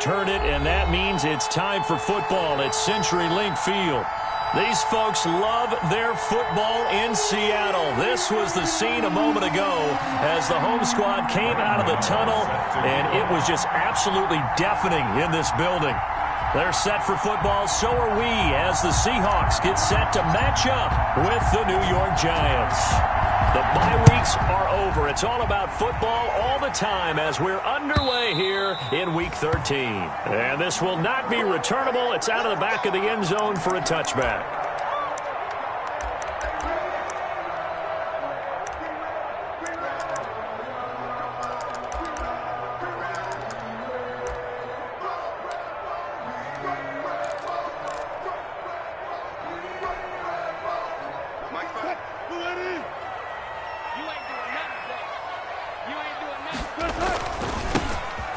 just heard it, and that means it's time for football at CenturyLink Field. These folks love their football in Seattle. This was the scene a moment ago as the home squad came out of the tunnel, and it was just absolutely deafening in this building. They're set for football, so are we, as the Seahawks get set to match up with the New York Giants. The bye weeks are over. It's all about football all the time as we're underway here in Week 13. And this will not be returnable. It's out of the back of the end zone for a touchback.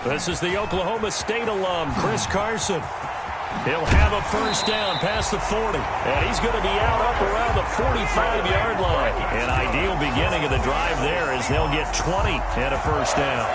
This is the Oklahoma State alum, Chris Carson. He'll have a first down past the 40, and he's going to be out up around the 45-yard line. An ideal beginning of the drive there as they'll get 20 and a first down.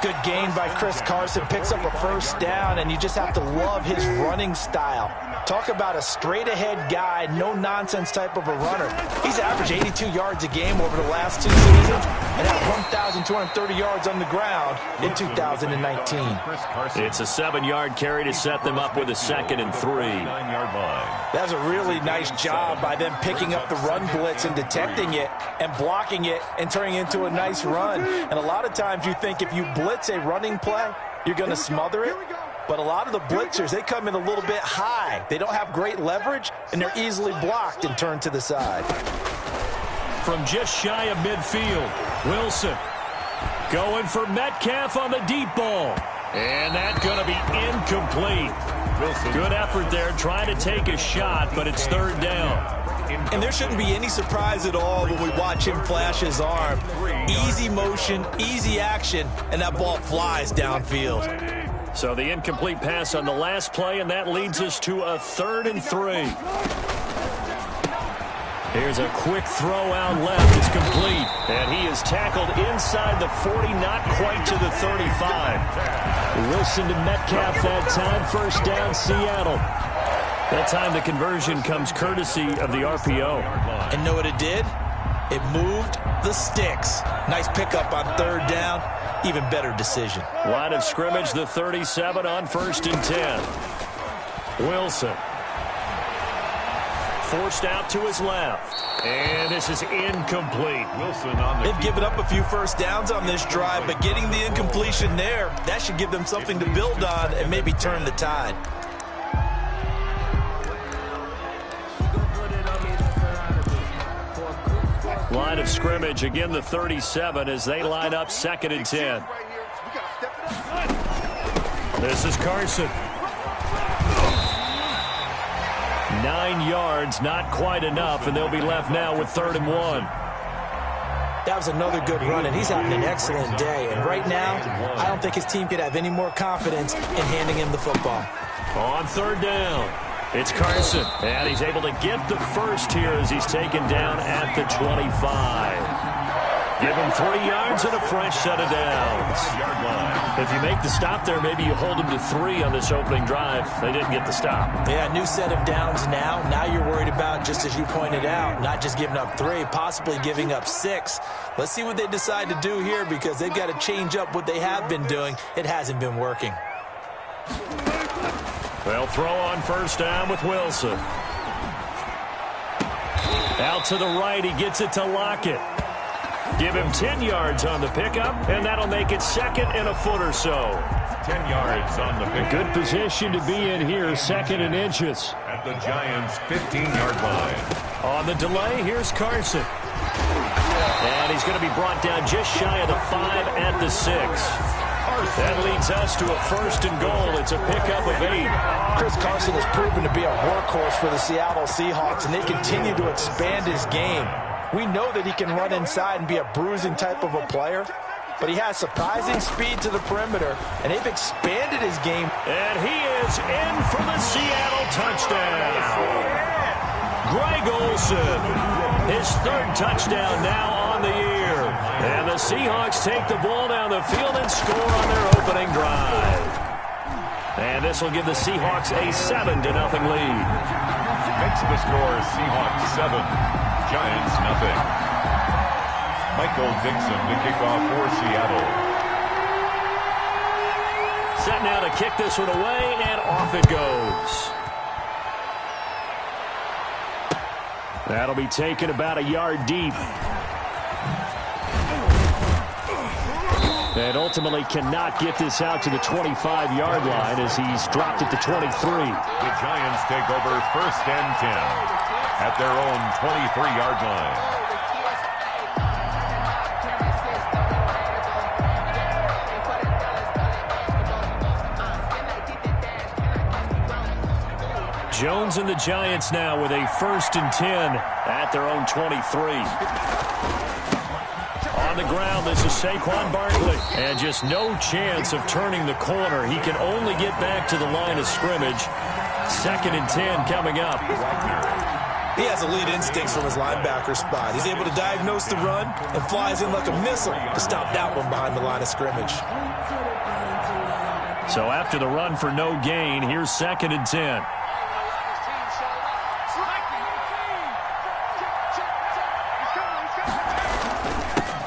Good gain by Chris Carson, picks up a first down, and you just have to love his running style. Talk about a straight-ahead guy, no-nonsense type of a runner. He's averaged 82 yards a game over the last 2 seasons and had 1,230 yards on the ground in 2019. It's a 7-yard carry to set them up with a 2nd and 3. That's a really nice job by them picking up the run blitz and detecting it and blocking it and turning it into a nice run. And a lot of times you think if you blitz a running play, you're going to smother it. But a lot of the blitzers, they come in a little bit high. They don't have great leverage, and they're easily blocked and turned to the side. From just shy of midfield, Wilson going for Metcalf on the deep ball. And that's going to be incomplete. Good effort there trying to take a shot, but it's 3rd down. And there shouldn't be any surprise at all when we watch him flash his arm. Easy motion, easy action, and that ball flies downfield. So the incomplete pass on the last play, and that leads us to a 3rd and 3. Here's a quick throw out left. It's complete. And he is tackled inside the 40, not quite to the 35. Wilson to Metcalf that time. First down, Seattle. That time the conversion comes courtesy of the RPO. And know what it did? It moved the sticks. Nice pickup on 3rd down. Even better decision. Line of scrimmage, the 37 on 1st and 10. Wilson. Forced out to his left. And this is incomplete. Wilson on the They've given up a few first downs on this drive, but getting the incompletion there, that should give them something to build on and maybe turn the tide. Line of scrimmage, again the 37 as they line up 2nd and 10. This is Carson. 9 yards, not quite enough, and they'll be left now with 3rd and 1. That was another good run, and he's having an excellent day. And right now, I don't think his team could have any more confidence in handing him the football. On 3rd down, it's Carson, and he's able to get the first here as he's taken down at the 25. Give him 3 yards and a fresh set of downs. If you make the stop there, maybe you hold him to 3 on this opening drive. They didn't get the stop. Yeah, new set of downs now. Now you're worried about, just as you pointed out, not just giving up 3, possibly giving up 6. Let's see what they decide to do here because they've got to change up what they have been doing. It hasn't been working. They'll throw on first down with Wilson. Out to the right, he gets it to Lockett. Give him 10 yards on the pickup, and that'll make it 2nd and a foot or so. 10 yards on the pickup. Good position to be in here, 2nd and inches. At the Giants' 15-yard line. On the delay, here's Carson. And he's going to be brought down just shy of the 5 at the 6. That leads us to a 1st and goal. It's a pickup of 8. Chris Carson has proven to be a workhorse for the Seattle Seahawks, and they continue to expand his game. We know that he can run inside and be a bruising type of a player, but he has surprising speed to the perimeter, and they've expanded his game. And he is in for the Seattle touchdown. Greg Olsen, his 3rd touchdown now on the year. And the Seahawks take the ball down the field and score on their opening drive. And this will give the Seahawks a 7-0 lead. Makes the score Seahawks 7, Giants nothing. Michael Dixon to kick off for Seattle. Set now to kick this one away, and off it goes. That'll be taken about a yard deep. And ultimately cannot get this out to the 25-yard line as he's dropped it to 23. The Giants take over 1st and 10 at their own 23-yard line. Jones and the Giants now with a 1st and 10 at their own 23. On the ground, this is Saquon Barkley. And just no chance of turning the corner. He can only get back to the line of scrimmage. 2nd and 10 coming up. He has elite instincts from his linebacker spot. He's able to diagnose the run and flies in like a missile to stop that one behind the line of scrimmage. So after the run for no gain, here's 2nd and 10.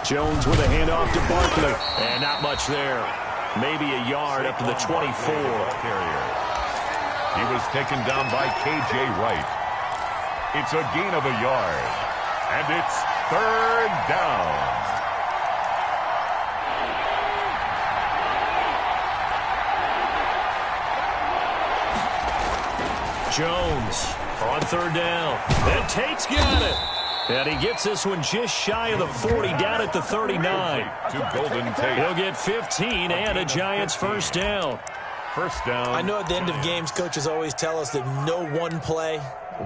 Jones with a handoff to Barkley. And not much there. Maybe a yard up to the 24. He was taken down by K.J. Wright. It's a gain of a yard. And it's 3rd down. Jones on 3rd down. And Tate's got it. And he gets this one just shy of the 40, down at the 39. To Golden Tate. He'll get 15 and a Giants 1st down. 1st down. I know at the end of games, coaches always tell us that no one play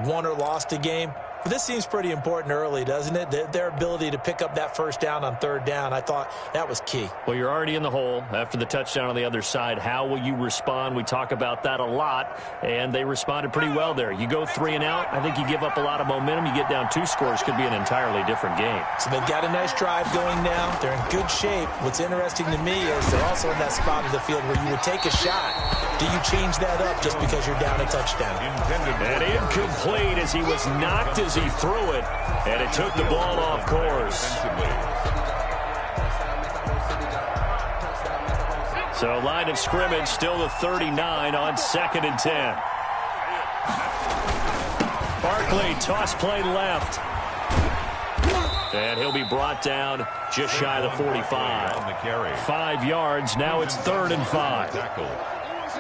won or lost a game. But this seems pretty important early, doesn't it? Their ability to pick up that 1st down on 3rd down, I thought that was key. Well, you're already in the hole after the touchdown on the other side. How will you respond? We talk about that a lot, and they responded pretty well there. You go 3 and out, I think you give up a lot of momentum. You get down 2 scores, could be an entirely different game. So they've got a nice drive going now. They're in good shape. What's interesting to me is they're also in that spot of the field where you would take a shot. Do you change that up just because you're down a touchdown? And incomplete as he was knocked as he threw it. And it took the ball off course. So line of scrimmage still the 39 on 2nd and 10. Barkley, toss play left. And he'll be brought down just shy of the 45. 5 yards, now it's 3rd and 5.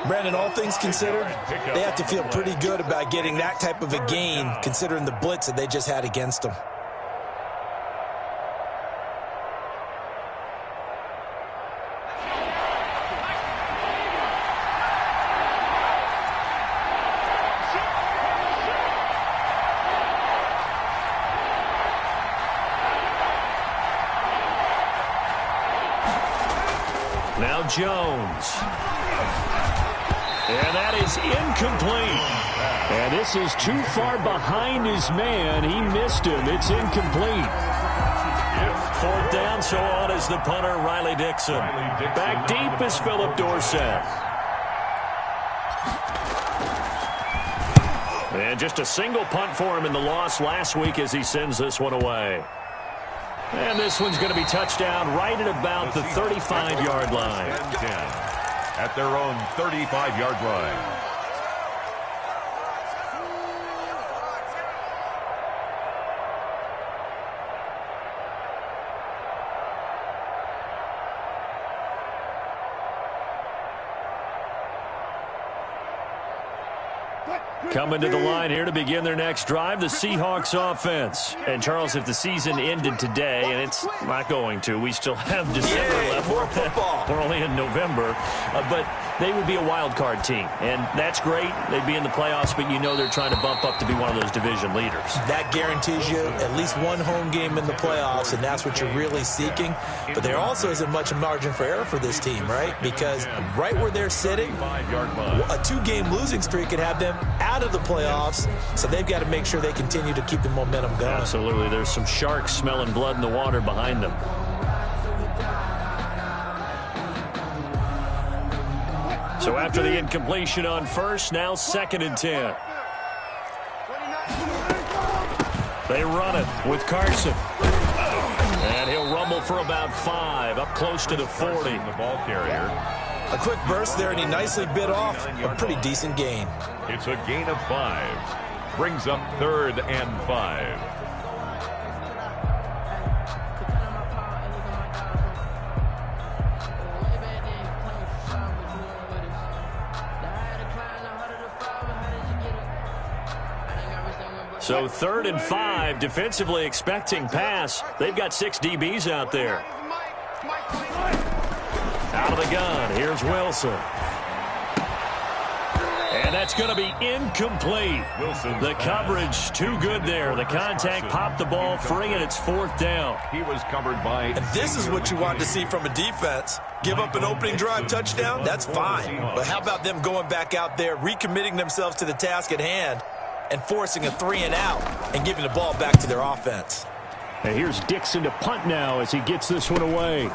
Brandon, all things considered, they have to feel pretty good about getting that type of a gain, considering the blitz that they just had against them. Now Jones. And that is incomplete. And this is too far behind his man. He missed him. It's incomplete. 4th down, so on is the punter, Riley Dixon. Back deep is Philip Dorsett. And just a single punt for him in the loss last week as he sends this one away. And this one's going to be touchdown right at about the 35-yard line. At their own 35-yard line. Coming to the line here to begin their next drive, the Seahawks offense. And, Charles, if the season ended today, and it's not going to, we still have December left. More football. We're only in November. But they would be a wild card team. And that's great. They'd be in the playoffs, but you know they're trying to bump up to be one of those division leaders. That guarantees you at least one home game in the playoffs, and that's what you're really seeking. But there also isn't much margin for error for this team, right? Because right where they're sitting, a 2-game losing streak could have them out of the playoffs, so they've got to make sure they continue to keep the momentum going. Absolutely. There's some sharks smelling blood in the water behind them. So after the incompletion on first, now 2nd and 10. They run it with Carson. And he'll rumble for about 5, up close to the 40. The ball carrier. A quick burst there, and he nicely bit off a pretty decent gain. It's a gain of 5. Brings up 3rd and 5. So 3rd and 5, defensively expecting pass. They've got 6 DBs out there. Out of the gun, here's Wilson. And that's going to be incomplete. The coverage too good there. The contact popped the ball free, and it's 4th down. He was covered by... And this is what you want to see from a defense. Give up an opening drive touchdown, that's fine. But how about them going back out there, recommitting themselves to the task at hand, and forcing a 3-and-out and giving the ball back to their offense. And here's Dixon to punt now as he gets this one away.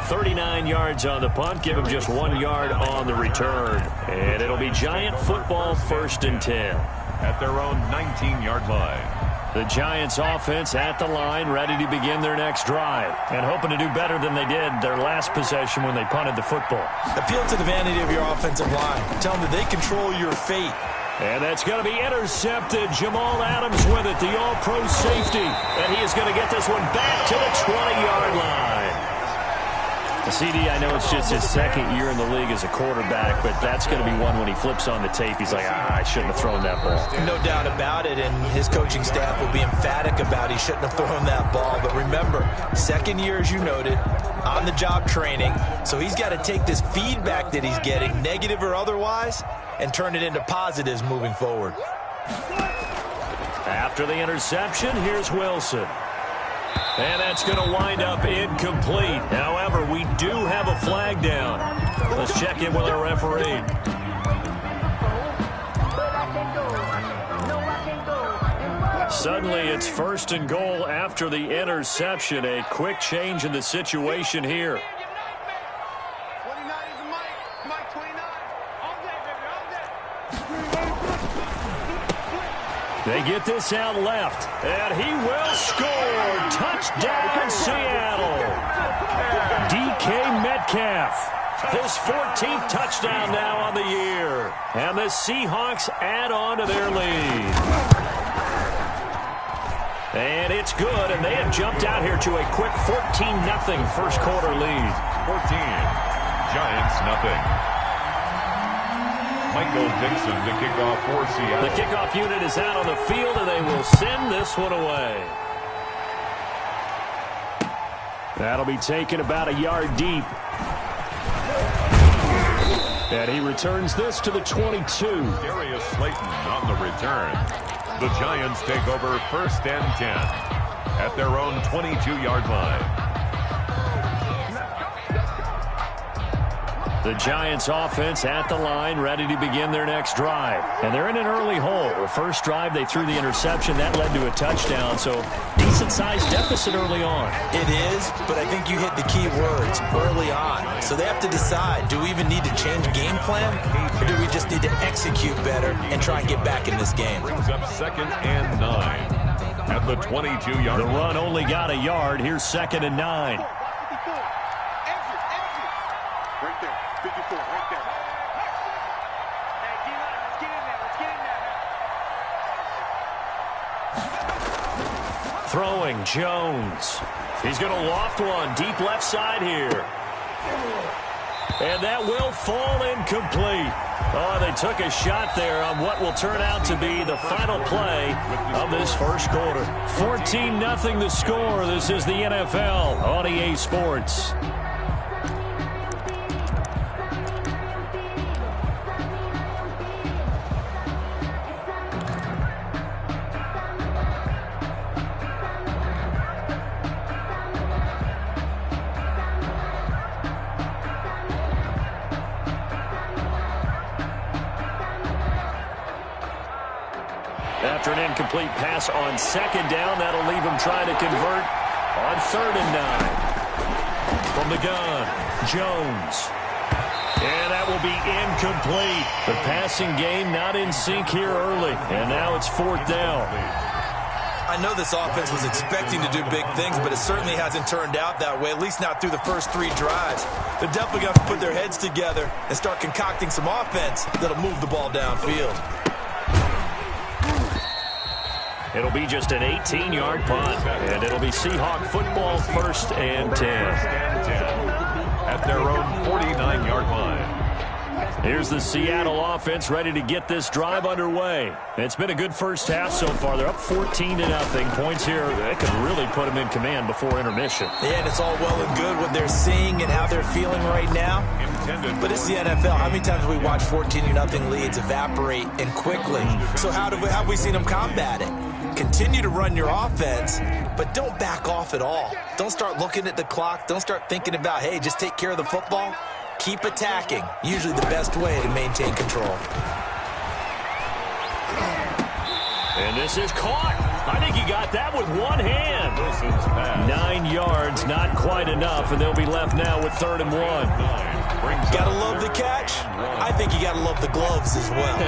39 yards on the punt, give him just 1 yard on the return. And it'll be Giant football, 1st and 10. At their own 19-yard line. The Giants offense at the line, ready to begin their next drive. And hoping to do better than they did their last possession when they punted the football. Appeal to the vanity of your offensive line. Tell them that they control your fate. And that's going to be intercepted. Jamal Adams with it, the all-pro safety. And he is going to get this one back to the 20-yard line. CD, I know it's just his 2nd year in the league as a quarterback, but that's going to be one when he flips on the tape. He's like, I shouldn't have thrown that ball. No doubt about it, and his coaching staff will be emphatic about he shouldn't have thrown that ball. But remember, 2nd year, as you noted, on-the-job training, so he's got to take this feedback that he's getting, negative or otherwise, and turn it into positives moving forward. After the interception, here's Wilson. And that's going to wind up incomplete. However, we do have a flag down. Let's check in with our referee. Suddenly, it's 1st and goal after the interception. A quick change in the situation here. They get this out left, and he will score. Touchdown, Seattle. DK Metcalf, his 14th touchdown now on the year. And the Seahawks add on to their lead. And it's good, and they have jumped out here to a quick 14-0 first quarter lead. 14, Giants nothing. Michael Dixon to kick off for Seattle. The kickoff unit is out on the field, and they will send this one away. That'll be taken about a yard deep. And he returns this to the 22. Darius Slayton on the return. The Giants take over 1st and 10 at their own 22-yard line. The Giants offense at the line, ready to begin their next drive. And they're in an early hole. The first drive, they threw the interception. That led to a touchdown, so decent-sized deficit early on. It is, but I think you hit the key words, early on. So they have to decide, do we even need to change game plan, or do we just need to execute better and try and get back in this game? Brings up 2nd and 9 at the 22-yard line. The run only got a yard. Here's 2nd and 9. Throwing, Jones. He's going to loft one deep left side here. And that will fall incomplete. Oh, they took a shot there on what will turn out to be the final play of this first quarter. 14-0 the score. This is the NFL on EA Sports. After an incomplete pass on 2nd down, that'll leave him trying to convert on 3rd and 9. From the gun, Jones. And that will be incomplete. The passing game not in sync here early. And now it's 4th down. I know this offense was expecting to do big things, but it certainly hasn't turned out that way, at least not through the first 3 drives. They're definitely going to put their heads together and start concocting some offense that'll move the ball downfield. It'll be just an 18-yard punt, and it'll be Seahawk football, 1st and 10. At their own 49-yard line. Here's the Seattle offense ready to get this drive underway. It's been a good first half so far. They're up 14-0. Points here that could really put them in command before intermission. Yeah, and it's all well and good what they're seeing and how they're feeling right now. But it's the NFL. How many times have we watched 14-0 leads evaporate and quickly? So how have we seen them combat it? Continue to run your offense, but don't back off at all. Don't start looking at the clock. Don't start thinking about, hey, just take care of the football. Keep attacking. Usually the best way to maintain control. And this is caught. I think he got that with one hand. 9 yards, not quite enough, and they'll be left now with 3rd and 1. Gotta love the catch. I think you gotta love the gloves as well.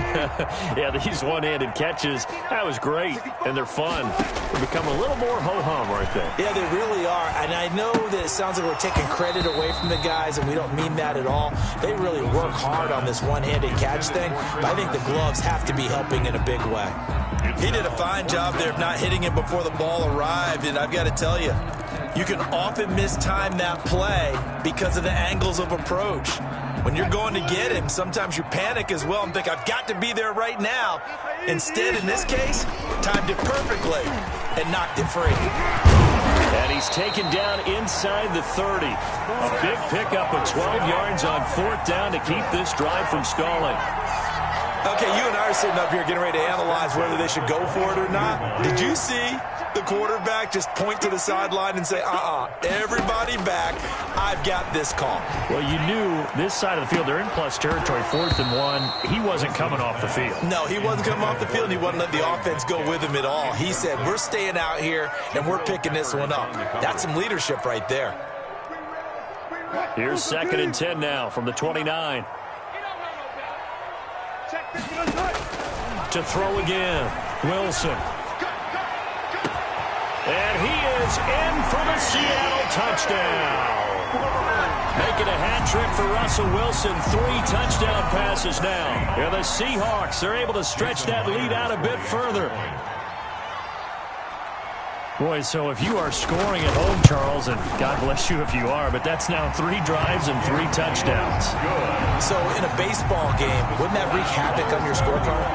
Yeah, these one-handed catches, that was great, and they're fun. They become a little more ho-hum right there. Yeah, they really are, and I know that it sounds like we're taking credit away from the guys, and we don't mean that at all. They really work hard on this one-handed catch thing, but I think the gloves have to be helping in a big way. He did a fine job there of not hitting it before the ball arrived, and I've got to tell you, you can often mistime that play because of the angles of approach. When you're going to get him, sometimes you panic as well and think, I've got to be there right now. Instead, in this case, timed it perfectly and knocked it free. And he's taken down inside the 30. A big pickup of 12 yards on 4th down to keep this drive from stalling. Okay, you and I are sitting up here getting ready to analyze whether they should go for it or not. Did you see the quarterback just point to the sideline and say, everybody back, I've got this call? Well, you knew this side of the field, they're in plus territory, 4th and 1. He wasn't coming off the field. No, he wasn't coming off the field, and he wasn't letting the offense go with him at all. He said, we're staying out here, and we're picking this one up. That's some leadership right there. Here's 2nd and 10 now from the 29. To throw again, Wilson. And he is in for the Seattle touchdown. Making a hat trick for Russell Wilson. 3 touchdown passes now. And the Seahawks are able to stretch that lead out a bit further. Boy, so if you are scoring at home, Charles, and God bless you if you are, but that's now 3 drives and 3 touchdowns. Good. So in a baseball game, wouldn't that wreak havoc on your scorecard?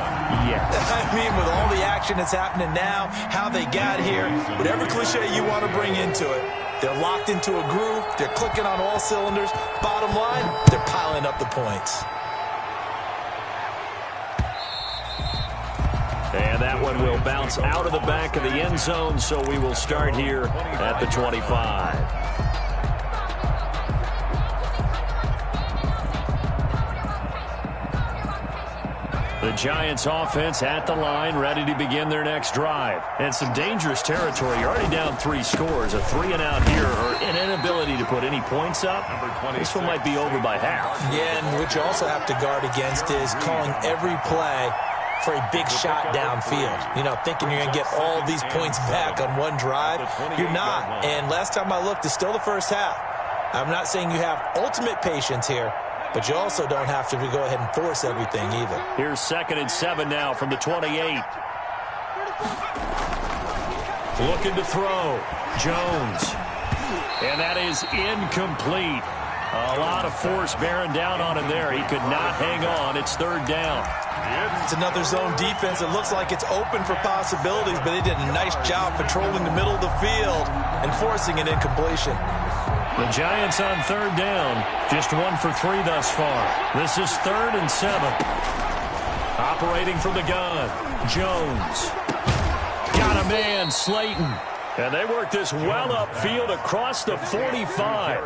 Yes. I mean, with all the action that's happening now, how they got here, whatever cliche you want to bring into it, they're locked into a groove, they're clicking on all cylinders. Bottom line, they're piling up the points. And that one will bounce out of the back of the end zone, so we will start here at the 25. The Giants offense at the line, ready to begin their next drive. And some dangerous territory. You're already down 3 scores. A 3-and-out here, or an inability to put any points up. This one might be over by half. Yeah, and what you also have to guard against is calling every play for a big shot downfield. You know, thinking you're going to get all these points back on one drive. You're not. And last time I looked, it's still the first half. I'm not saying you have ultimate patience here, but you also don't have to go ahead and force everything either. Here's 2nd and 7 now from the 28. Looking to throw. Jones. And that is incomplete. A lot of force bearing down on him there. He could not hang on. It's 3rd down. It's another zone defense. It looks like it's open for possibilities, but they did a nice job patrolling the middle of the field and forcing an incompletion. The Giants on 3rd down. Just 1 for 3 thus far. This is 3rd and 7. Operating from the gun. Jones. Got a man, Slayton. And they work this well upfield across the 45.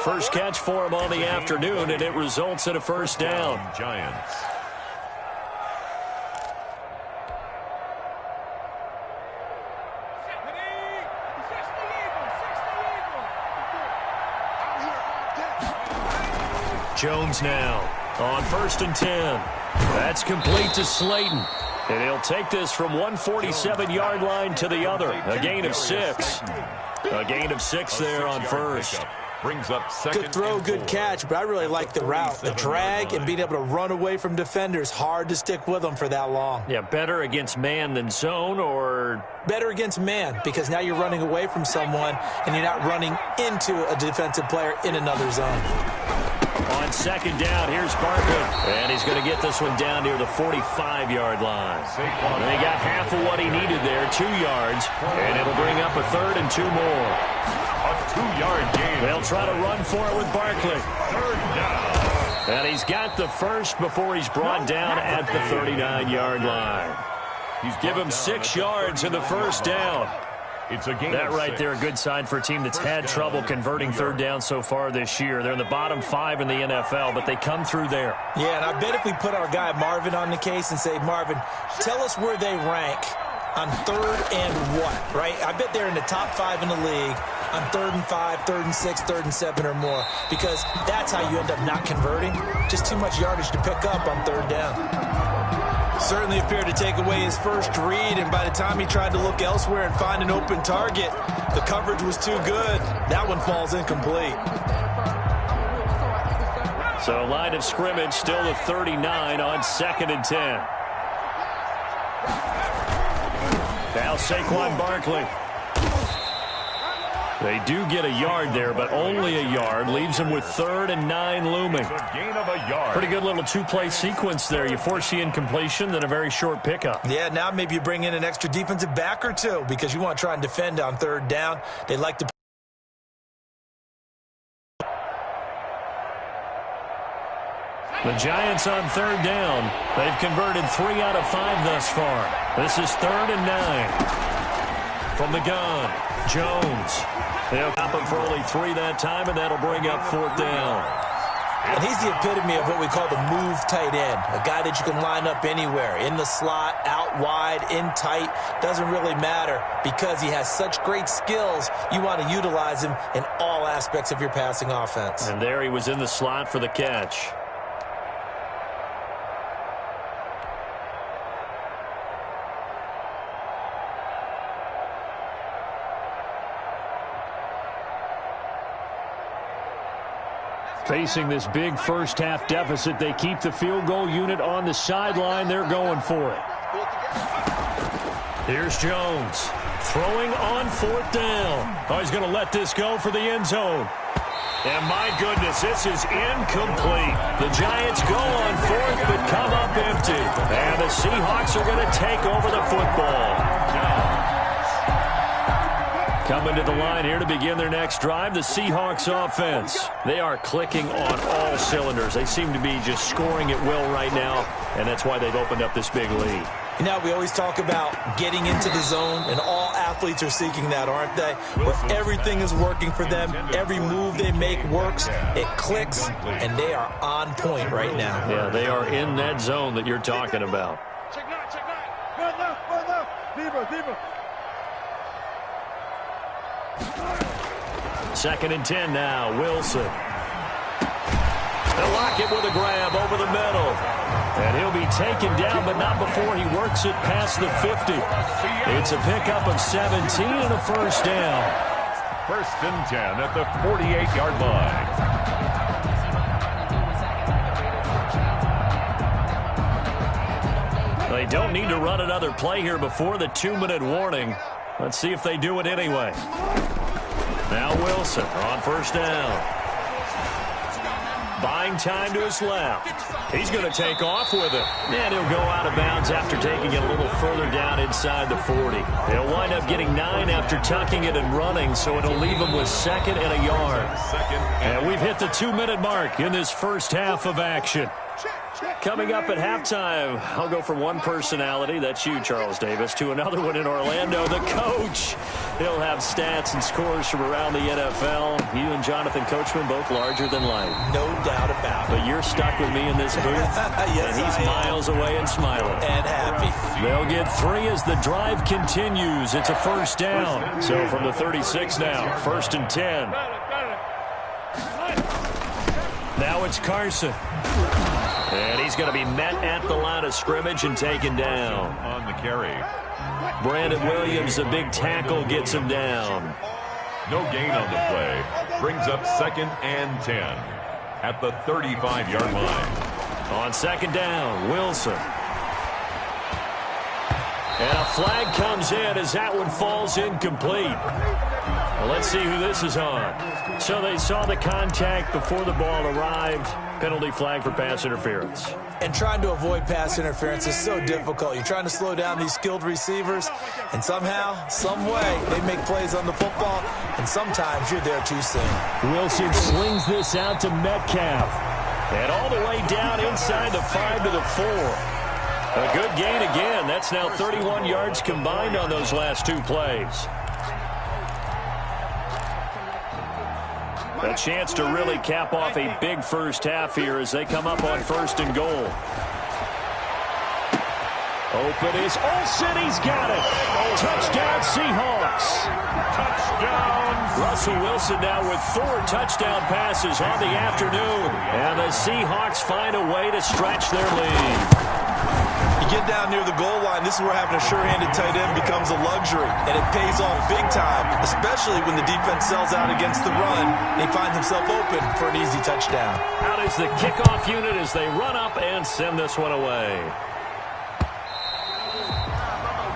First catch for him on the afternoon, and it results in a 1st down. Giants. Jones now on 1st and 10. That's complete to Slayton. And he'll take this from 147-yard line to the other. A gain of 6. A gain of 6 there on first. Brings up second. Good throw, good catch, but I really like the route. The drag and being able to run away from defenders, hard to stick with them for that long. Yeah, better against man than zone, or? Better against man, because now you're running away from someone and you're not running into a defensive player in another zone. On second down, here's Barkley. And he's going to get this one down near the 45-yard line. And he got half of what he needed there, 2 yards. And it'll bring up a 3rd and 2 more. A 2-yard gain. They'll try to run for it with Barkley. 3rd down. And he's got the first before he's brought down at the 39-yard line. Give him 6 yards in the first down. It's a gain that of right 6. there, a good sign for a team that's had trouble converting 3rd down so far this year. They're in the bottom 5 in the NFL, but they come through there. Yeah, and I bet if we put our guy Marvin on the case and say, Marvin, tell us where they rank on 3rd and what, right? I bet they're in the top 5 in the league on 3rd and 5, 3rd and 6, 3rd and 7 or more, because that's how you end up not converting. Just too much yardage to pick up on 3rd down. Certainly appeared to take away his first read, and by the time he tried to look elsewhere and find an open target, the coverage was too good. That one falls incomplete. So line of scrimmage still the 39 on 2nd and 10. Now Saquon Barkley. They do get a yard there, but only a yard. Leaves them with 3rd and 9 looming. A gain of a yard. Pretty good little 2-play sequence there. You force the incompletion, then a very short pickup. Yeah, now maybe you bring in an extra defensive back or two because you want to try and defend on 3rd down. They like to. The Giants on 3rd down. They've converted 3 out of 5 thus far. This is 3rd and 9. From the gun, Jones. They'll stop him for only 3 that time, and that'll bring up 4th down. And he's the epitome of what we call the move tight end, a guy that you can line up anywhere, in the slot, out wide, in tight, doesn't really matter because he has such great skills. You want to utilize him in all aspects of your passing offense. And there he was in the slot for the catch. Facing this big first-half deficit, they keep the field goal unit on the sideline. They're going for it. Here's Jones throwing on 4th down. Oh, he's going to let this go for the end zone. And my goodness, this is incomplete. The Giants go on 4th but come up empty. And the Seahawks are going to take over the football. Coming to the line here to begin their next drive, the Seahawks offense. They are clicking on all cylinders. They seem to be just scoring at will right now, and that's why they've opened up this big lead. You know, we always talk about getting into the zone, and all athletes are seeking that, aren't they? Where everything is working for them, every move they make works, it clicks, and they are on point right now. Yeah, they are in that zone that you're talking about. Check nine. Good enough. Deeper. 2nd and 10 now, Wilson. They'll lock it with a grab over the middle. And he'll be taken down, but not before he works it past the 50. It's a pickup of 17 and a first down. 1st and 10 at the 48-yard line. They don't need to run another play here before the 2-minute warning. Let's see if they do it anyway. Now Wilson on 1st down. Buying time to his left. He's going to take off with it. And he'll go out of bounds after taking it a little further down inside the 40. He'll wind up getting 9 after tucking it and running, so it'll leave him with 2nd and a yard. And we've hit the 2-minute mark in this first half of action. Coming up at halftime, I'll go from one personality, that's you, Charles Davis, to another one in Orlando, the coach. He'll have stats and scores from around the NFL. You and Jonathan Coachman, both larger than life. No doubt about it. But you're stuck with me in this booth, yes, and he's miles away and smiling. And happy. They'll get 3 as the drive continues. It's a first down. So from the 36 now, 1st and 10. Now Now it's Carson. And he's going to be met at the line of scrimmage and taken down. On the carry. Brandon Williams, a big tackle, gets him down. No gain on the play. Brings up 2nd and 10 at the 35-yard line. On 2nd down, Wilson. And a flag comes in as that one falls incomplete. Well, let's see who this is on. So they saw the contact before the ball arrived. Penalty flag for pass interference. And trying to avoid pass interference is so difficult. You're trying to slow down these skilled receivers, and somehow, some way, they make plays on the football, and sometimes you're there too soon. Wilson slings this out to Metcalf. And all the way down inside the 5 to the 4. A good gain again. That's now 31 yards combined on those last 2 plays. A chance to really cap off a big first half here as they come up on 1st and goal. Open is Olsen. He's got it. Touchdown, Seahawks. Touchdown. Russell Wilson now with 4 touchdown passes on the afternoon. And the Seahawks find a way to stretch their lead. You get down near the goal line, this is where having a sure-handed tight end becomes a luxury, and it pays off big time, especially when the defense sells out against the run and he finds himself open for an easy touchdown. Out is the kickoff unit as they run up and send this one away.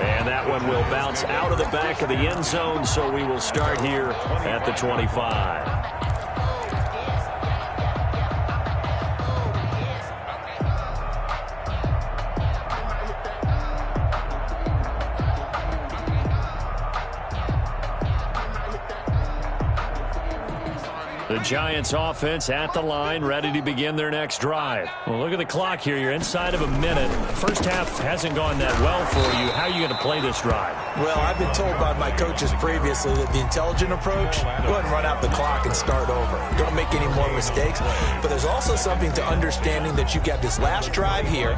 And that one will bounce out of the back of the end zone, so we will start here at the 25. The Giants offense at the line, ready to begin their next drive. Well, look at the clock here. You're inside of a minute. First half hasn't gone that well for you. How are you going to play this drive? Well, I've been told by my coaches previously that the intelligent approach, go ahead and run out the clock and start over. Don't make any more mistakes. But there's also something to understanding that you got this last drive here.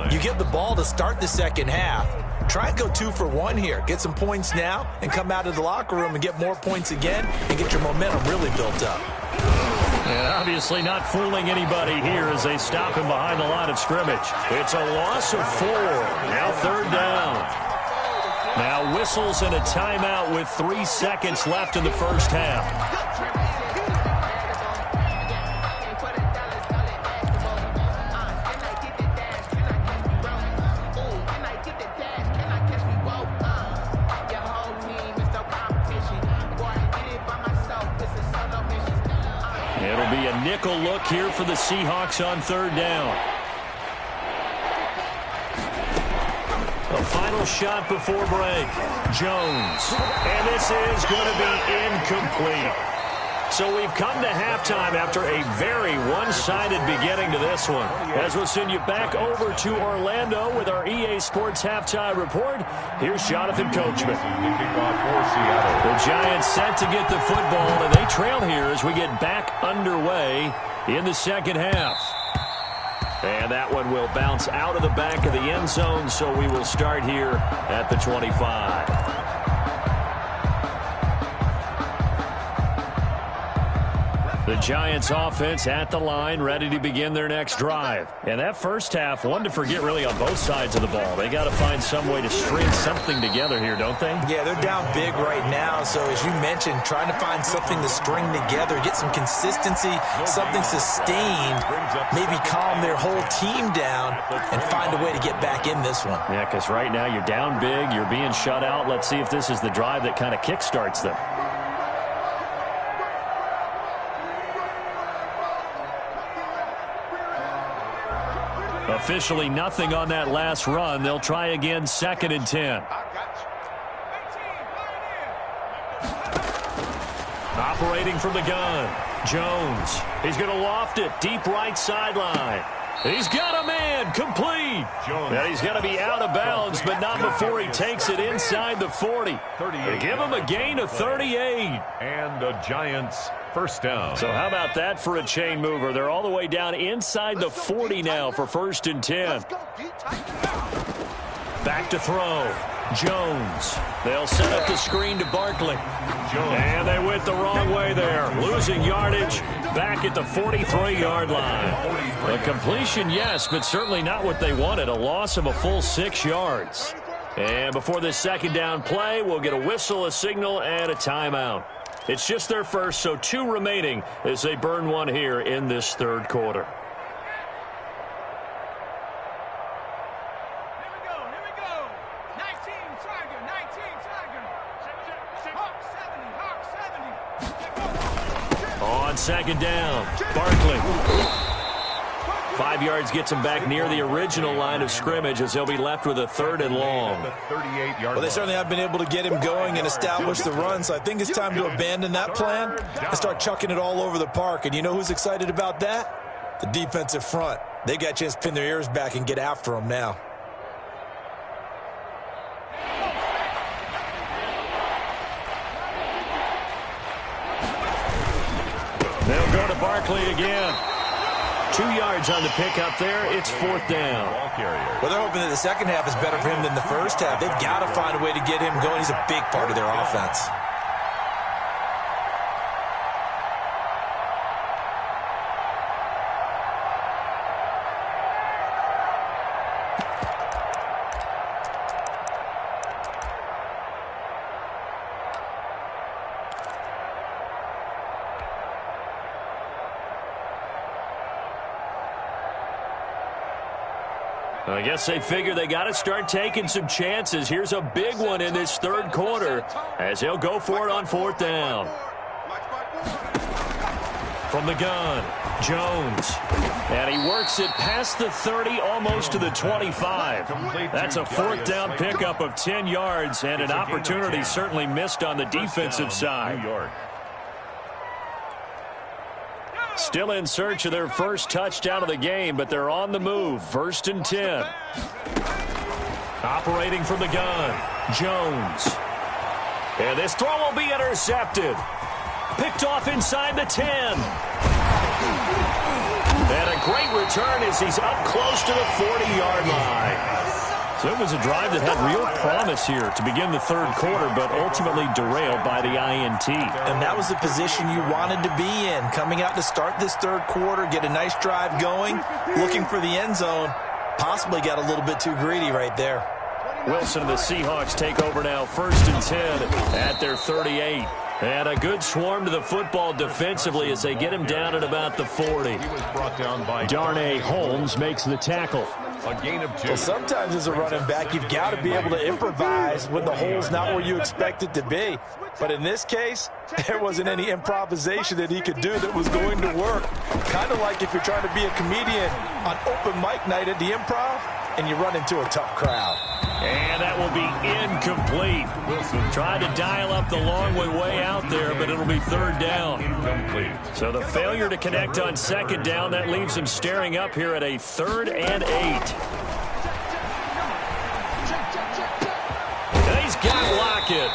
You get the ball to start the second half. Try and go 2 for 1 here. Get some points now and come out of the locker room and get more points again and get your momentum really built up. And obviously not fooling anybody here as they stop him behind the line of scrimmage. It's a loss of 4. Now 3rd down. Now whistles and a timeout with 3 seconds left in the first half. It'll be a nickel look here for the Seahawks on 3rd down. A final shot before break. Jones. And this is going to be incomplete. So we've come to halftime after a very one-sided beginning to this one. As we'll send you back over to Orlando with our EA Sports Halftime Report, here's Jonathan Coachman. The Giants set to get the football, and they trail here as we get back underway in the second half. And that one will bounce out of the back of the end zone, so we will start here at the 25. The Giants offense at the line, ready to begin their next drive. And that first half, one to forget really on both sides of the ball. They got to find some way to string something together here, don't they? Yeah, they're down big right now. So as you mentioned, trying to find something to string together, get some consistency, something sustained, maybe calm their whole team down and find a way to get back in this one. Yeah, because right now you're down big, you're being shut out. Let's see if this is the drive that kind of kickstarts them. Officially nothing on that last run. They'll try again, 2nd and 10. Operating from the gun. Jones. He's going to loft it. Deep right sideline. He's got a man. Complete. And he's going to be out of bounds, but not before he takes it inside the 40. They give him a gain of 38. And the Giants first down. So how about that for a chain mover? They're all the way down inside the 40 now for 1st and 10. Back to throw. Jones. They'll set up the screen to Barkley. And they went the wrong way there. Losing yardage back at the 43-yard line. A completion, yes, but certainly not what they wanted. A loss of a full 6 yards. And before this second down play, we'll get a whistle, a signal, and a timeout. It's just their first, so 2 remaining as they burn one here in this third quarter. On second down, Barkley. 5 yards gets him back near the original line of scrimmage as he'll be left with a 3rd and long. Well, they certainly have been able to get him going and establish the run, so I think it's time to abandon that plan and start chucking it all over the park. And you know who's excited about that? The defensive front. They got a chance to pin their ears back and get after him now. They'll go to Barkley again. 2 yards on the pickup there. It's 4th down. Well, they're hoping that the second half is better for him than the first half. They've got to find a way to get him going. He's a big part of their offense. I guess they figure they got to start taking some chances. Here's a big one in this third quarter as he'll go for it on 4th down. From the gun, Jones. And he works it past the 30, almost to the 25. That's a 4th down pickup of 10 yards and an opportunity certainly missed on the defensive side. Still in search of their first touchdown of the game, but they're on the move. 1st and 10. Operating from the gun, Jones. And this throw will be intercepted. Picked off inside the 10. And a great return as he's up close to the 40-yard line. So it was a drive that had real promise here to begin the third quarter, but ultimately derailed by the INT. And that was the position you wanted to be in. Coming out to start this third quarter, get a nice drive going, looking for the end zone. Possibly got a little bit too greedy right there. Wilson and the Seahawks take over now, 1st and 10 at their 38. And a good swarm to the football defensively as they get him down at about the 40. He was brought down by Darnay Holmes makes the tackle. a gain of 2. Well, sometimes as a running back, you've got to be able to improvise when the hole's not where you expect it to be. But in this case, there wasn't any improvisation that he could do that was going to work. Kind of like if you're trying to be a comedian on open mic night at the Improv and you run into a tough crowd. And that will be incomplete. Wilson tried to dial up the long way out there, but it'll be 3rd down. Incomplete. So the failure to connect on 2nd down, that leaves him staring up here at a 3rd and 8. And he's got Lockett.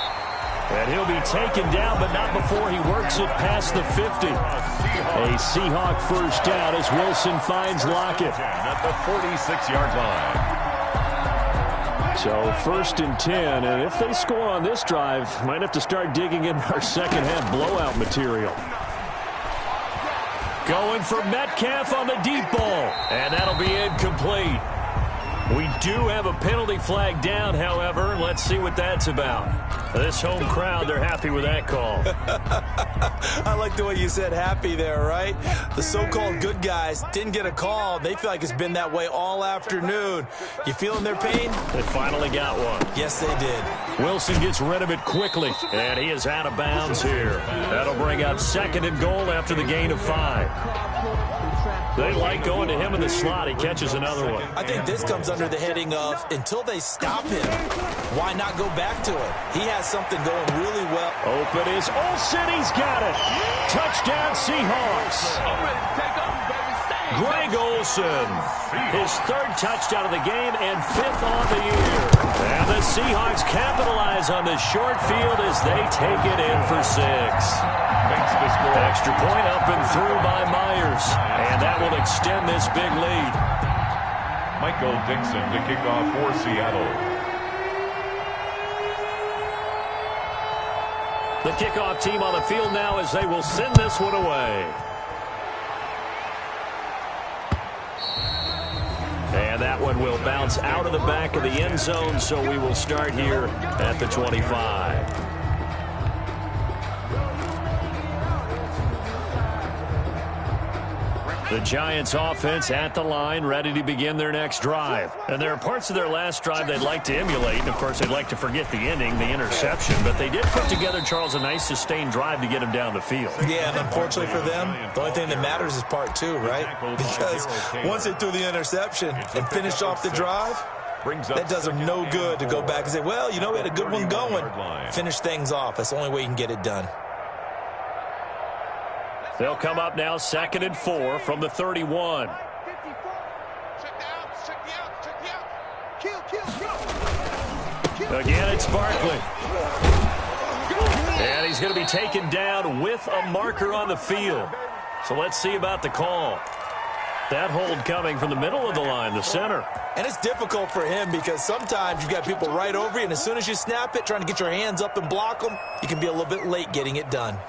And he'll be taken down, but not before he works it past the 50. A Seahawk first down as Wilson finds Lockett. At the 46-yard line. So 1st and 10, and if they score on this drive, might have to start digging in our second half blowout material. Going for Metcalf on the deep ball, and that'll be incomplete. We do have a penalty flag down, however. Let's see what that's about. This home crowd, they're happy with that call. I like the way you said happy there, right? The so-called good guys didn't get a call. They feel like it's been that way all afternoon. You feeling their pain? They finally got one. Yes, they did. Wilson gets rid of it quickly, and he is out of bounds here. That'll bring up 2nd and goal after the gain of 5. They like going to him in the slot. He catches another one. I think this comes under the heading of until they stop him, why not go back to it? He has something going really well. Open is Olsen. He's got it. Touchdown Seahawks. Greg Olsen. His 3rd touchdown of the game and 5th on the year. And the Seahawks capitalize on the short field as they take it in for 6. Makes the score. Extra point up and through by Myers. And that will extend this big lead. Michael Dixon to kick off for Seattle. The kickoff team on the field now as they will send this one away. And that one will bounce out of the back of the end zone, so we will start here at the 25. The Giants offense at the line, ready to begin their next drive. And there are parts of their last drive they'd like to emulate. And, of course, they'd like to forget the ending, the interception. But they did put together, Charles, a nice sustained drive to get him down the field. Yeah, and unfortunately for them, the only thing that matters is part two, right? Because once they threw the interception and finished off the drive, that does them no good to go back and say, well, you know, we had a good one going. Finish things off. That's the only way you can get it done. They'll come up now 2nd and 4 from the 31. Again, it's Barkley. And he's going to be taken down with a marker on the field. So let's see about the call. That hold coming from the middle of the line, the center. And it's difficult for him because sometimes you've got people right over you, and as soon as you snap it, trying to get your hands up and block them, you can be a little bit late getting it done.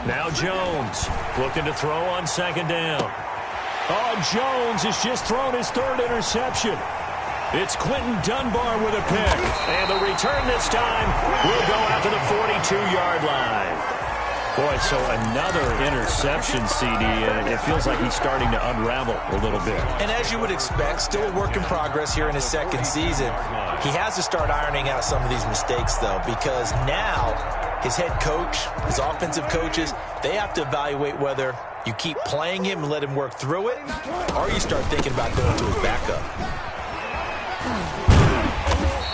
Now Jones looking to throw on 2nd down. Oh, Jones has just thrown his 3rd interception. It's Quentin Dunbar with a pick. And the return this time will go out to the 42-yard line. Boy, so another interception, CD. It feels like he's starting to unravel a little bit. And as you would expect, still a work in progress here in his 2nd season. He has to start ironing out some of these mistakes, though, because now his head coach, his offensive coaches, they have to evaluate whether you keep playing him and let him work through it, or you start thinking about going to his backup.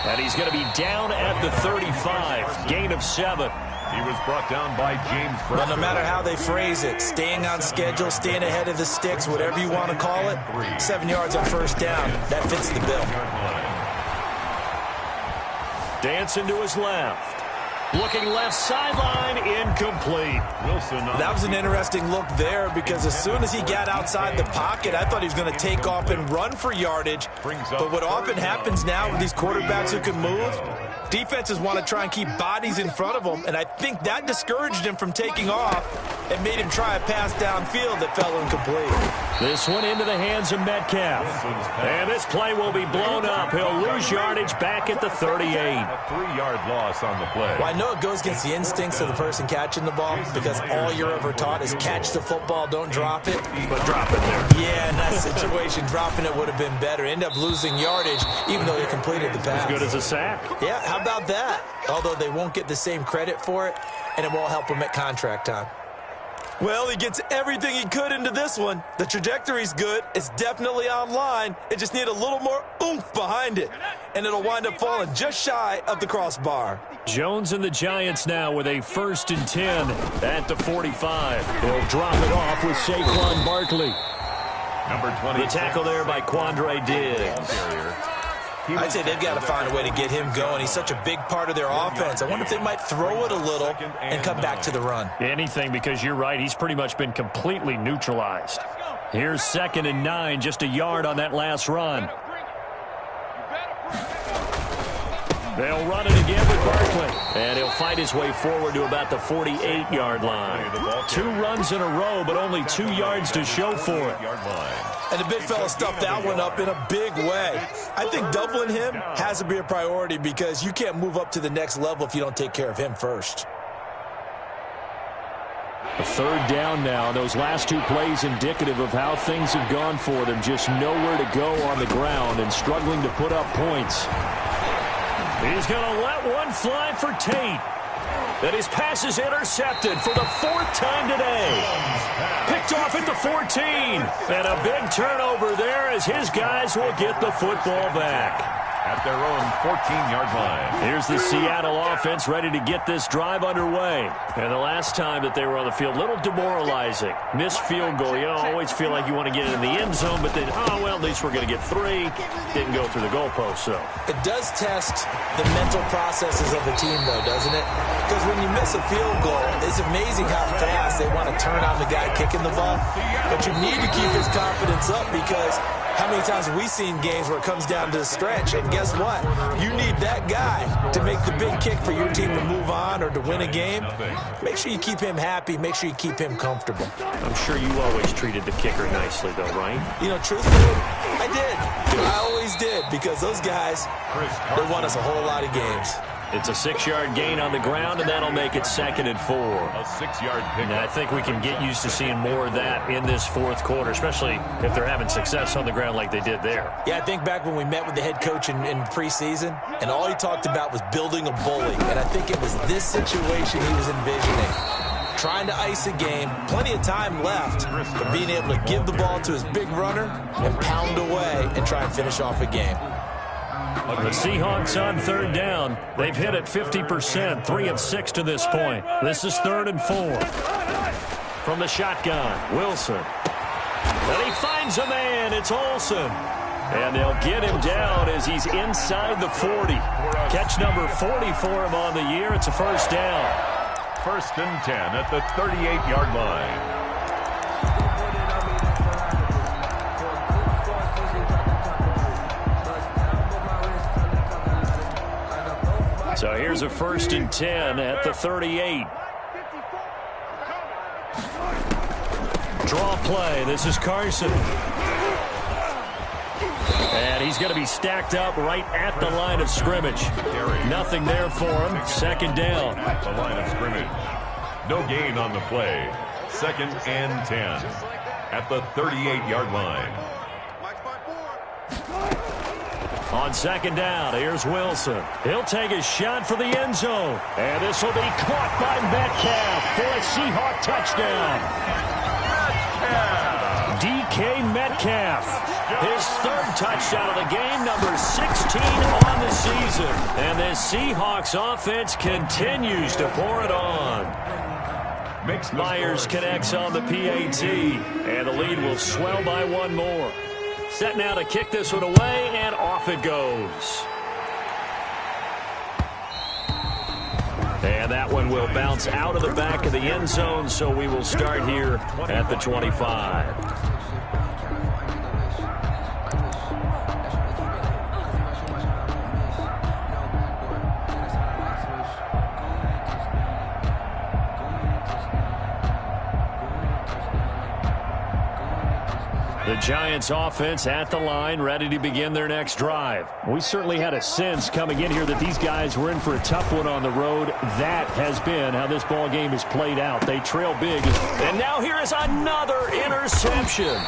And he's going to be down at the 35, gain of 7. He was brought down by James Bradford. Well, no matter how they phrase it, staying on schedule, staying ahead of the sticks, whatever you want to call it, 7 yards on 1st down, that fits the bill. Dancing to his left. Looking left sideline, incomplete. Wilson. That was an interesting look there because as soon as he got outside the pocket, I thought he was going to take off and run for yardage. But what often happens now with these quarterbacks who can move, defenses want to try and keep bodies in front of them, and I think that discouraged him from taking off and made him try a pass downfield that fell incomplete. This one into the hands of Metcalf. And this play will be blown up. He'll lose yardage back at the 38. A 3-yard loss on the play. Well, I know it goes against the instincts of the person catching the ball because all you're ever taught is catch the football, don't drop it. But drop it there. Yeah, in that situation, dropping it would have been better. End up losing yardage even though they completed the pass. As good as a sack. Yeah, how about that? Although they won't get the same credit for it, and it won't help them at contract time. Well, he gets everything he could into this one. The trajectory's good. It's definitely online. It just needs a little more oomph behind it, and it'll wind up falling just shy of the crossbar. Jones and the Giants now with a 1st and 10 at the 45. They'll drop it off with Saquon Barkley. Number 20. The tackle there by Quandre Diggs. I'd say they've got to find a way to get him going. He's such a big part of their offense. I wonder if they might throw it a little and come back to the run. Anything, because you're right. He's pretty much been completely neutralized. Here's 2nd and 9, just a yard on that last run. They'll run it again with Barkley. And he'll fight his way forward to about the 48-yard line. 2 runs in a row, but only 2 yards to show for it. And the big fella stuffed that one up in a big way. I think doubling him has to be a priority because you can't move up to the next level if you don't take care of him first. A 3rd down now. Those last 2 plays indicative of how things have gone for them. Just nowhere to go on the ground and struggling to put up points. He's going to let one fly for Tate. And his pass is intercepted for the 4th time today. Picked off at the 14. And a big turnover there as his guys will get the football back. At their own 14-yard line. Here's the Seattle offense ready to get this drive underway. And the last time that they were on the field, a little demoralizing. Missed field goal. You know, always feel like you want to get it in the end zone, but then, oh, well, at least we're going to get 3. Didn't go through the goalpost, so. It does test the mental processes of the team, though, doesn't it? Because when you miss a field goal, it's amazing how fast they want to turn on the guy kicking the ball. But you need to keep his confidence up because How many times have we seen games where it comes down to the stretch, and guess what? You need that guy to make the big kick for your team to move on or to win a game. Make sure you keep him happy. Make sure you keep him comfortable. I'm sure you always treated the kicker nicely, though, right? You know, truthfully, I did. I always did, because those guys, they won us a whole lot of games. It's a 6-yard gain on the ground, and that'll make it 2nd and 4. A 6-yard pick. And I think we can get used to seeing more of that in this fourth quarter, especially if they're having success on the ground like they did there. Yeah, I think back when we met with the head coach in preseason, and all he talked about was building a bully. And I think it was this situation he was envisioning. Trying to ice a game, plenty of time left, but being able to give the ball to his big runner and pound away and try and finish off a game. The Seahawks on 3rd down. They've hit it 50%, 3 of 6 to this point. This is 3rd and 4. From the shotgun, Wilson. And he finds a man. It's Olsen. And they'll get him down as he's inside the 40. Catch number 40 for him on the year. It's a 1st down. 1st and 10 at the 38-yard line. So here's a 1st and 10 at the 38. Draw play. This is Carson. And he's going to be stacked up right at the line of scrimmage. Nothing there for him. 2nd down. At the line of scrimmage. No gain on the play. 2nd and 10 at the 38-yard line. On 2nd down, here's Wilson. He'll take a shot for the end zone. And this will be caught by Metcalf for a Seahawk touchdown. DK Metcalf. His 3rd touchdown of the game, number 16 on the season. And this Seahawks offense continues to pour it on. Myers connects on the PAT. And the lead will swell by 1 more. Set now to kick this one away, and off it goes. And that one will bounce out of the back of the end zone, so we will start here at the 25. The Giants offense at the line, ready to begin their next drive. We certainly had a sense coming in here that these guys were in for a tough one on the road. That has been how this ball game is played out. They trail big. And now here is another interception.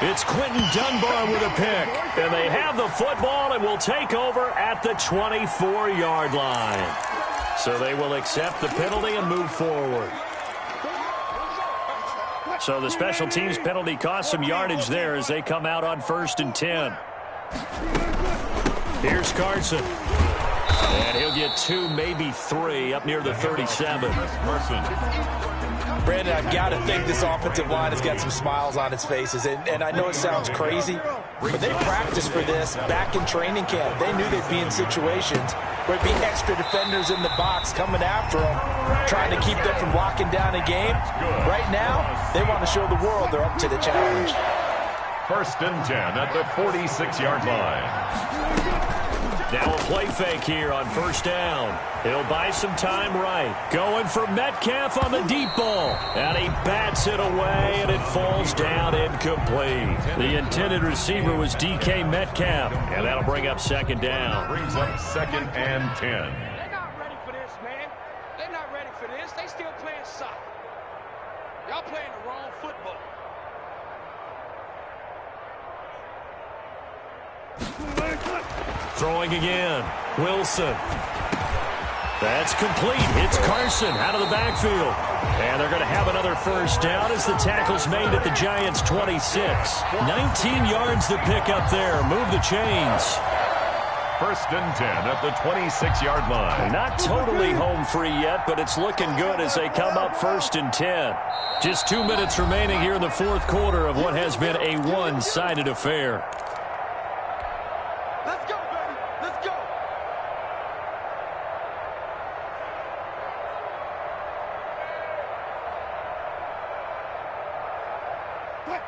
It's Quentin Dunbar with a pick. And they have the football and will take over at the 24-yard line. So they will accept the penalty and move forward. So the special teams penalty cost some yardage there as they come out on 1st and 10. Here's Carson. And he'll get 2, maybe 3 up near the 37. Brandon, I've got to think this offensive line has got some smiles on its faces. And I know it sounds crazy, but they practiced for this back in training camp. They knew they'd be in situations where it'd be extra defenders in the box coming after them, trying to keep them from locking down a game. Right now, they want to show the world they're up to the challenge. 1st and 10 at the 46-yard line. Now a play fake here on 1st down. He'll buy some time right. Going for Metcalf on the deep ball. And he bats it away, and it falls down incomplete. The intended receiver was DK Metcalf. And that'll bring up 2nd down. Brings up 2nd and 10. They're not ready for this, man. They're not ready for this. They still playing soccer. Y'all playing the wrong football. Throwing again. Wilson. That's complete. It's Carson out of the backfield. And they're going to have another 1st down as the tackle's made at the Giants' 26. 19 yards to pick up there. Move the chains. 1st and 10 at the 26-yard line. Not totally home free yet, but it's looking good as they come up 1st and 10. Just 2 minutes remaining here in the 4th quarter of what has been a one-sided affair. Let's go, baby. Let's go.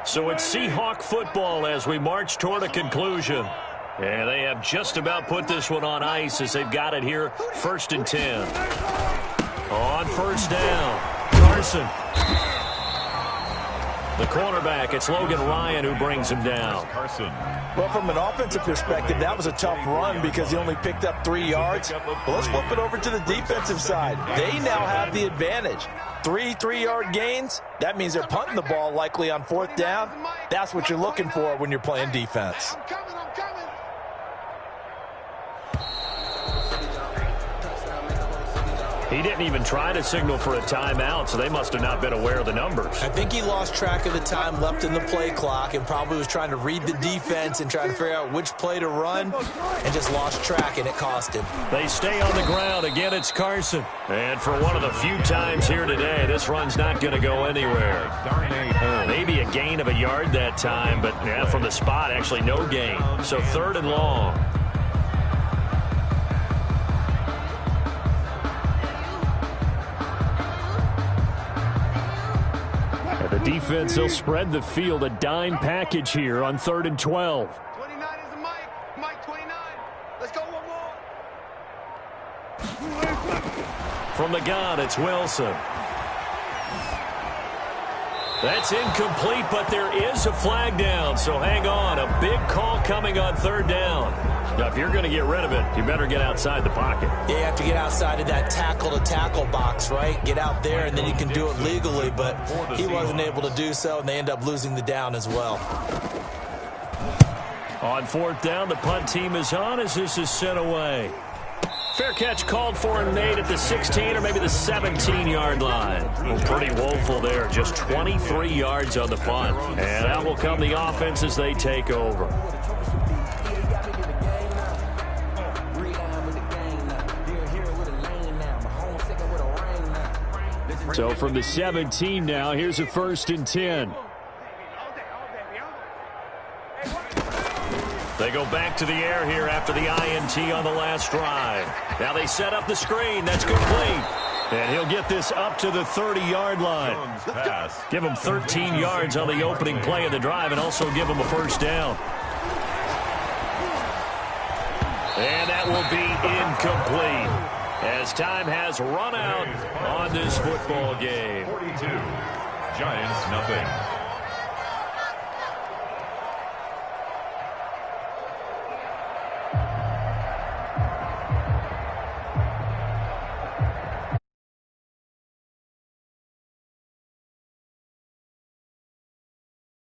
So it's Seahawk football as we march toward a conclusion. And they have just about put this one on ice as they've got it here, 1st and 10. On first down, Carson. The cornerback, it's Logan Ryan who brings him down. Carson. Well, from an offensive perspective, that was a tough run because he only picked up 3 yards. But let's flip it over to the defensive side. They now have the advantage. 3 3-yard gains, that means they're punting the ball likely on 4th down. That's what you're looking for when you're playing defense. I'm coming. He didn't even try to signal for a timeout, so they must have not been aware of the numbers. I think he lost track of the time left in the play clock and probably was trying to read the defense and trying to figure out which play to run and just lost track, and it cost him. They stay on the ground. Again, it's Carson. And for one of the few times here today, this run's not going to go anywhere. Maybe a gain of a yard that time, but yeah, from the spot, actually no gain. So 3rd and long. The defense, they'll spread the field, a dime package here on 3rd and 12. 29 is the Mike. Mike 29. Let's go one more. From the gun, it's Wilson. That's incomplete, but there is a flag down, so hang on. A big call coming on 3rd down. Now, if you're going to get rid of it, you better get outside the pocket. Yeah, you have to get outside of that tackle-to-tackle box, right? Get out there, and then you can do it legally, but he wasn't able to do so, and they end up losing the down as well. On 4th down, the punt team is on as this is sent away. Fair catch called for and made at the 16 or maybe the 17-yard line. Well, pretty woeful there, just 23 yards on the punt. And out will come the offense as they take over. So from the 17 now, here's a 1st and 10. They go back to the air here after the INT on the last drive. Now they set up the screen. That's complete. And he'll get this up to the 30-yard line. Give him 13 yards on the opening play of the drive and also give him a 1st down. And that will be incomplete as time has run out on this football game. 42, Giants nothing.